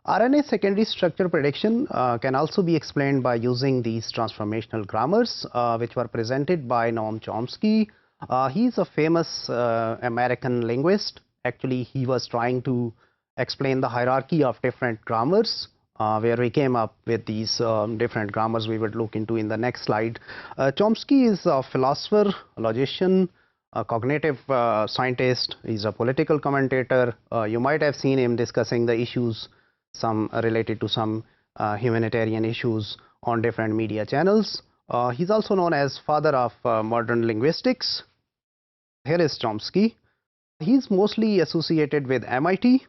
RNA secondary structure prediction can also be explained by using these transformational grammars, which were presented by Noam Chomsky. He's a famous American linguist. Actually, he was trying to explain the hierarchy of different grammars, where we came up with these different grammars we would look into in the next slide. Chomsky is a philosopher, a logician, a cognitive scientist. He's a political commentator. You might have seen him discussing the issues, some related to some humanitarian issues on different media channels. He's also known as father of modern linguistics. Here is Chomsky. He's mostly associated with MIT.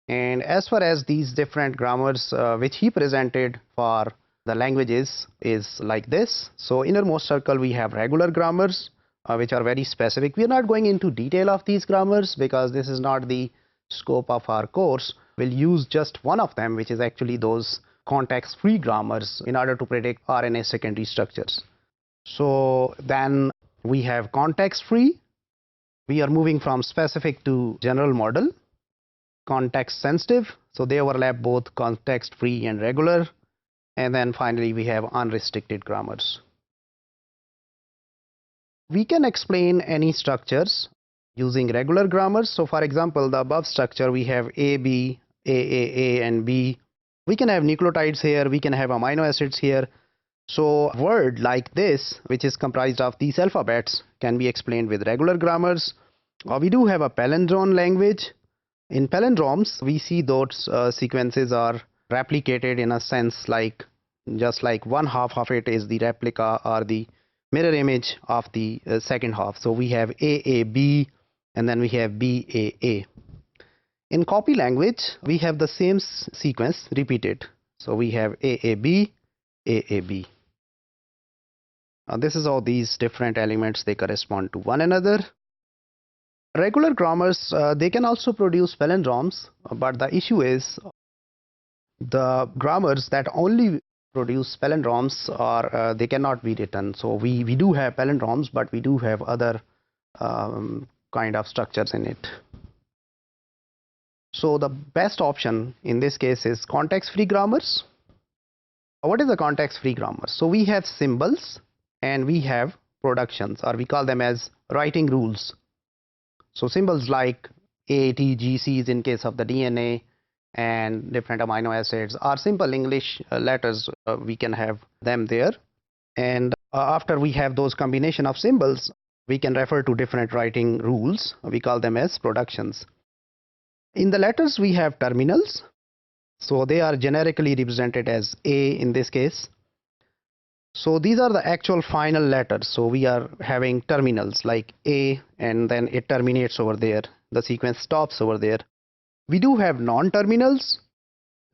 And as far as these different grammars which he presented for the languages is like this. So innermost circle we have regular grammars which are very specific. We are not going into detail of these grammars because this is not the scope of our course. We'll use just one of them, which is actually those context-free grammars in order to predict RNA secondary structures. So then we have context-free. We are moving from specific to general model. Context sensitive, so they overlap both context-free and regular. And then finally we have unrestricted grammars. We can explain any structures using regular grammars. So for example, the above structure we have A, B, A, and B. We can have nucleotides here, we can have amino acids here. So a word like this, which is comprised of these alphabets, can be explained with regular grammars. We do have a palindrome language. In palindromes, we see those sequences are replicated in a sense like just like one half of it is the replica or the mirror image of the second half. So we have AAB and then we have BAA. In copy language, we have the same sequence repeated. So we have AAB, AAB. This is how these different elements they correspond to one another. Regular grammars, they can also produce palindromes, but the issue is the grammars that only produce palindromes are they cannot be written. So we do have palindromes, but we do have other kind of structures in it. So the best option in this case is context-free grammars. What is a context-free grammar? So we have symbols and we have productions, or we call them as writing rules. So symbols like A, T, G, C's in case of the DNA and different amino acids are simple English letters. We can have them there. And after we have those combination of symbols, we can refer to different writing rules. We call them as productions. In the letters, we have terminals. So they are generically represented as A in this case. So these are the actual final letters. So we are having terminals like A and then it terminates over there. The sequence stops over there. We do have non-terminals.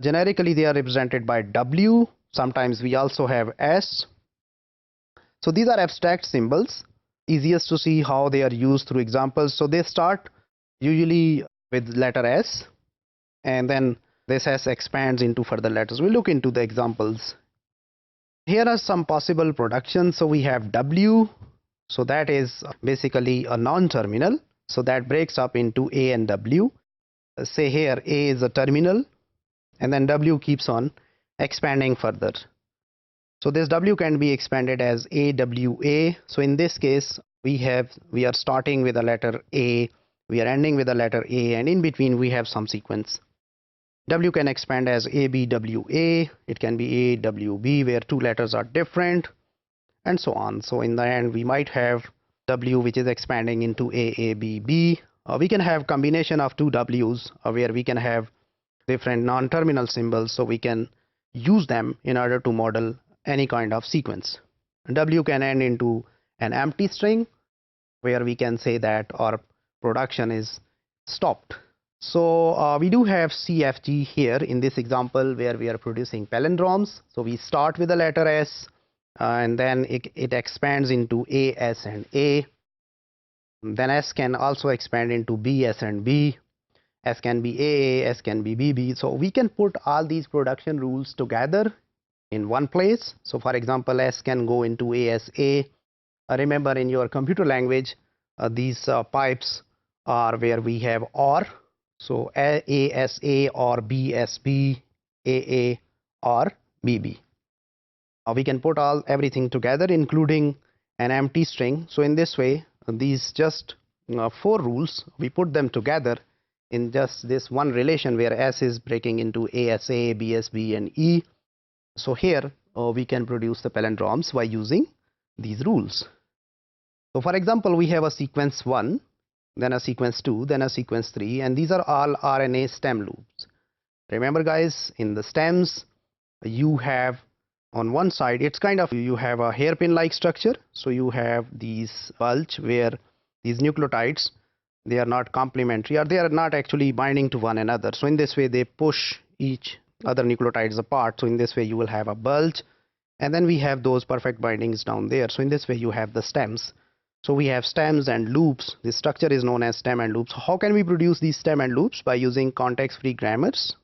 Generically they are represented by W. Sometimes we also have S. So these are abstract symbols. Easiest to see how they are used through examples. So they start usually with letter S and then this S expands into further letters. We'll look into the examples. Here are some possible productions. So we have W. So that is basically a non-terminal. So that breaks up into A and W. Say here A is a terminal and then W keeps on expanding further. So this W can be expanded as AWA. So in this case we are starting with a letter A, we are ending with a letter A, and in between we have some sequence. W can expand as ABWA, it can be AWB where two letters are different, and so on. So in the end we might have W which is expanding into AABB. We can have combination of two W's where we can have different non-terminal symbols, so we can use them in order to model any kind of sequence. W can end into an empty string where we can say that our production is stopped. So we do have CFG here in this example where we are producing palindromes. So we start with the letter S and then it expands into A, S and A. Then S can also expand into B, S and B. S can be AA, S can be BB. So we can put all these production rules together in one place. So for example, S can go into ASA. Remember in your computer language, these pipes are where we have OR. So A as A or B as B, AA or BB. We can put everything together including an empty string. So in this way, these just 4 rules, we put them together in just this one relation where S is breaking into A as A, B as B and E. So here we can produce the palindromes by using these rules. So for example, we have a sequence 1, then a sequence 2, then a sequence 3, and these are all RNA stem loops. Remember guys, in the stems you have on one side, it's kind of, you have a hairpin like structure. So you have these bulge where these nucleotides, they are not complementary or they are not actually binding to one another. So in this way they push each other nucleotides apart. So in this way you will have a bulge, and then we have those perfect bindings down there. So in this way you have the stems. So we have stems and loops. This structure is known as stem and loops. How can we produce these stem and loops? By using context-free grammars.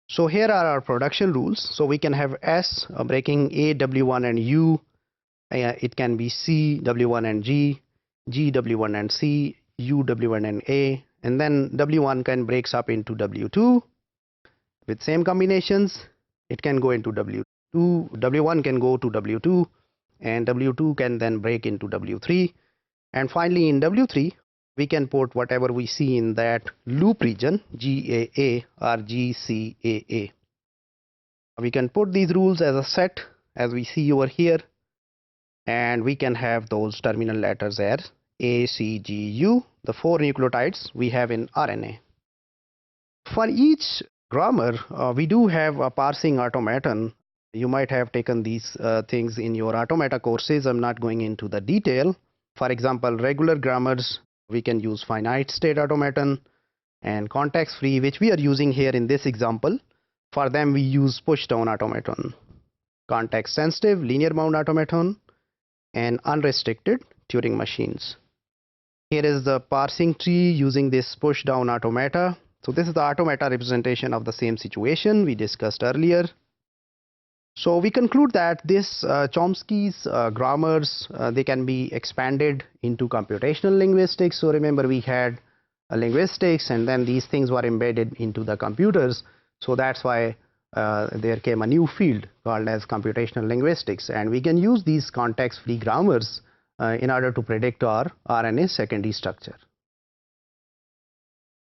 So here are our production rules. So we can have S breaking A, W1 and U. It can be C, W1 and G, G, W1 and C, U, W1 and A. And then W1 can breaks up into W2 with same combinations. It can go into W2. W1 can go to W2, and W2 can then break into W3. And finally in W3, we can put whatever we see in that loop region, GAA or GCAA. We can put these rules as a set as we see over here, and we can have those terminal letters as A, C, G, U, the 4 nucleotides we have in RNA. For each grammar, we do have a parsing automaton. You might have taken these things in your automata courses. I'm not going into the detail. For example, regular grammars, we can use finite state automaton, and context free, which we are using here in this example. For them we use push down automaton, context sensitive linear bound automaton, and unrestricted Turing machines. Here is the parsing tree using this push down automata. So this is the automata representation of the same situation we discussed earlier. So we conclude that this Chomsky's grammars, they can be expanded into computational linguistics. So remember, we had linguistics, and then these things were embedded into the computers. So that's why there came a new field called as computational linguistics, and we can use these context-free grammars in order to predict our RNA secondary structure.